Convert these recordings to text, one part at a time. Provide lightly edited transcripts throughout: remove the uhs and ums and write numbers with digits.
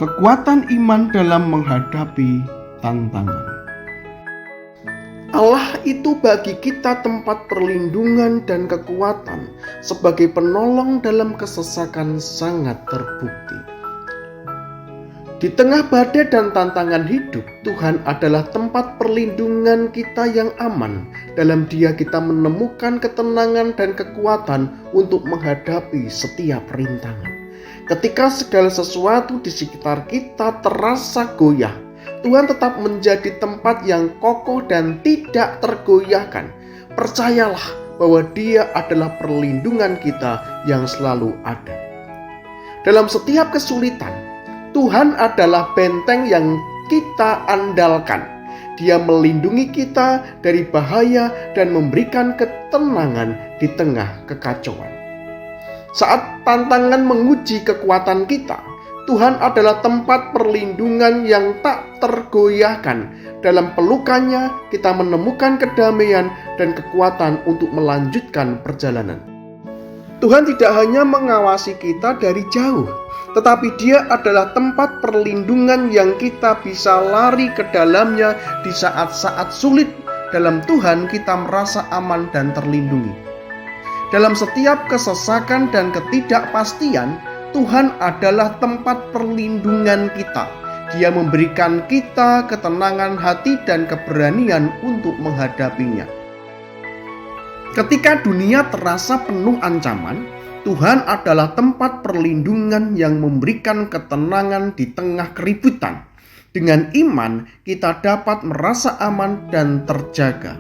kekuatan iman dalam menghadapi tantangan. Allah itu bagi kita tempat perlindungan dan kekuatan sebagai penolong dalam kesesakan sangat terbukti. Di tengah badai dan tantangan hidup, Tuhan adalah tempat perlindungan kita yang aman. Dalam Dia kita menemukan ketenangan dan kekuatan untuk menghadapi setiap rintangan. Ketika segala sesuatu di sekitar kita terasa goyah, Tuhan tetap menjadi tempat yang kokoh dan tidak tergoyahkan. Percayalah bahwa Dia adalah perlindungan kita yang selalu ada. Dalam setiap kesulitan, Tuhan adalah benteng yang kita andalkan. Dia melindungi kita dari bahaya dan memberikan ketenangan di tengah kekacauan. Saat tantangan menguji kekuatan kita, Tuhan adalah tempat perlindungan yang tak tergoyahkan. Dalam pelukannya kita menemukan kedamaian dan kekuatan untuk melanjutkan perjalanan. Tuhan tidak hanya mengawasi kita dari jauh, tetapi Dia adalah tempat perlindungan yang kita bisa lari ke dalamnya di saat-saat sulit. Dalam Tuhan kita merasa aman dan terlindungi. Dalam setiap kesesakan dan ketidakpastian, Tuhan adalah tempat perlindungan kita. Dia memberikan kita ketenangan hati dan keberanian untuk menghadapinya. Ketika dunia terasa penuh ancaman, Tuhan adalah tempat perlindungan yang memberikan ketenangan di tengah keributan. Dengan iman, kita dapat merasa aman dan terjaga.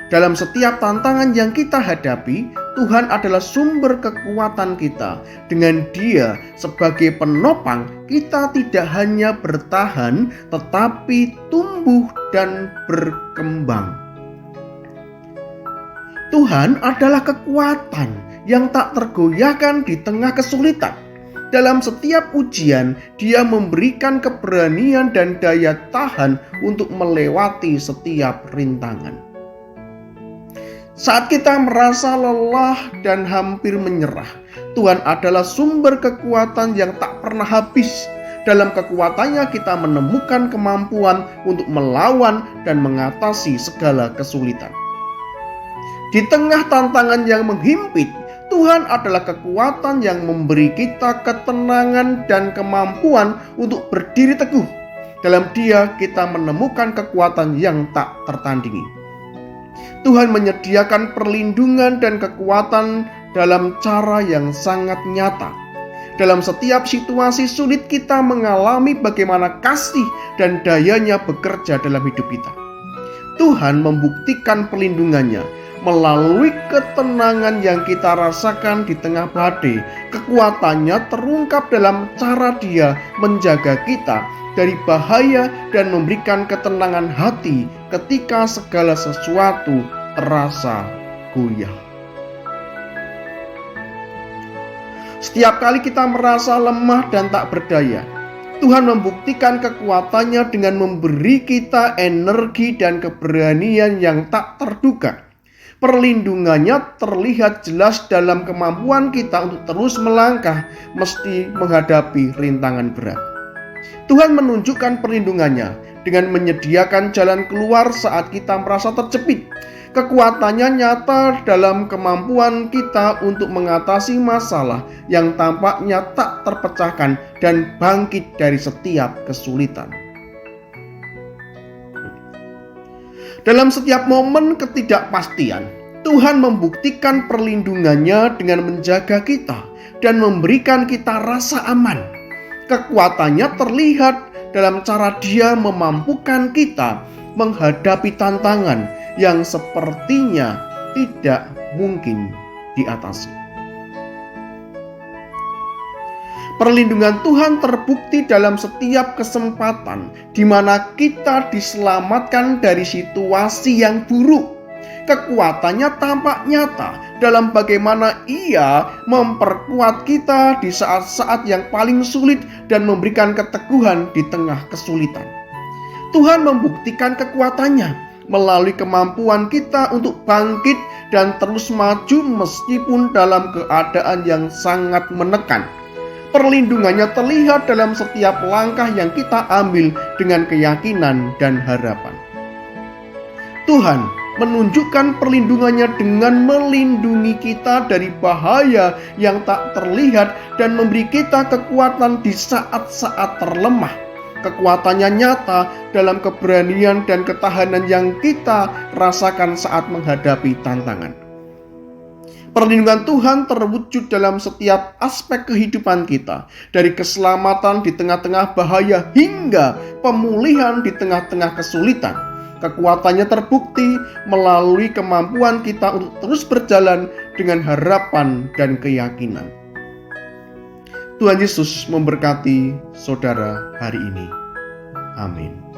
Dalam setiap tantangan yang kita hadapi, Tuhan adalah sumber kekuatan kita. Dengan Dia sebagai penopang, kita tidak hanya bertahan, tetapi tumbuh dan berkembang. Tuhan adalah kekuatan yang tak tergoyahkan di tengah kesulitan. Dalam setiap ujian, Dia memberikan keberanian dan daya tahan untuk melewati setiap rintangan. Saat kita merasa lelah dan hampir menyerah, Tuhan adalah sumber kekuatan yang tak pernah habis. Dalam kekuatannya kita menemukan kemampuan untuk melawan dan mengatasi segala kesulitan. Di tengah tantangan yang menghimpit, Tuhan adalah kekuatan yang memberi kita ketenangan dan kemampuan untuk berdiri teguh. Dalam Dia kita menemukan kekuatan yang tak tertandingi. Tuhan menyediakan perlindungan dan kekuatan dalam cara yang sangat nyata. Dalam setiap situasi sulit kita mengalami bagaimana kasih dan dayanya bekerja dalam hidup kita. Tuhan membuktikan perlindungannya melalui ketenangan yang kita rasakan di tengah badai. Kekuatannya terungkap dalam cara Dia menjaga kita dari bahaya dan memberikan ketenangan hati ketika segala sesuatu terasa goyah. Setiap kali kita merasa lemah dan tak berdaya, Tuhan membuktikan kekuatannya dengan memberi kita energi dan keberanian yang tak terduga. Perlindungannya terlihat jelas dalam kemampuan kita untuk terus melangkah meski menghadapi rintangan berat. Tuhan menunjukkan perlindungannya dengan menyediakan jalan keluar saat kita merasa terjepit. Kekuatannya nyata dalam kemampuan kita untuk mengatasi masalah yang tampaknya tak terpecahkan dan bangkit dari setiap kesulitan. Dalam setiap momen ketidakpastian, Tuhan membuktikan perlindungannya dengan menjaga kita dan memberikan kita rasa aman. Kekuatannya terlihat dalam cara Dia memampukan kita menghadapi tantangan yang sepertinya tidak mungkin diatasi. Perlindungan Tuhan terbukti dalam setiap kesempatan di mana kita diselamatkan dari situasi yang buruk. Kekuatannya tampak nyata dalam bagaimana Ia memperkuat kita di saat-saat yang paling sulit dan memberikan keteguhan di tengah kesulitan. Tuhan membuktikan kekuatannya melalui kemampuan kita untuk bangkit dan terus maju meskipun dalam keadaan yang sangat menekan. Perlindungannya terlihat dalam setiap langkah yang kita ambil dengan keyakinan dan harapan. Tuhan menunjukkan perlindungannya dengan melindungi kita dari bahaya yang tak terlihat dan memberi kita kekuatan di saat-saat terlemah. Kekuatannya nyata dalam keberanian dan ketahanan yang kita rasakan saat menghadapi tantangan. Perlindungan Tuhan terwujud dalam setiap aspek kehidupan kita, dari keselamatan di tengah-tengah bahaya hingga pemulihan di tengah-tengah kesulitan. Kekuatannya terbukti melalui kemampuan kita untuk terus berjalan dengan harapan dan keyakinan. Tuhan Yesus memberkati saudara hari ini. Amin.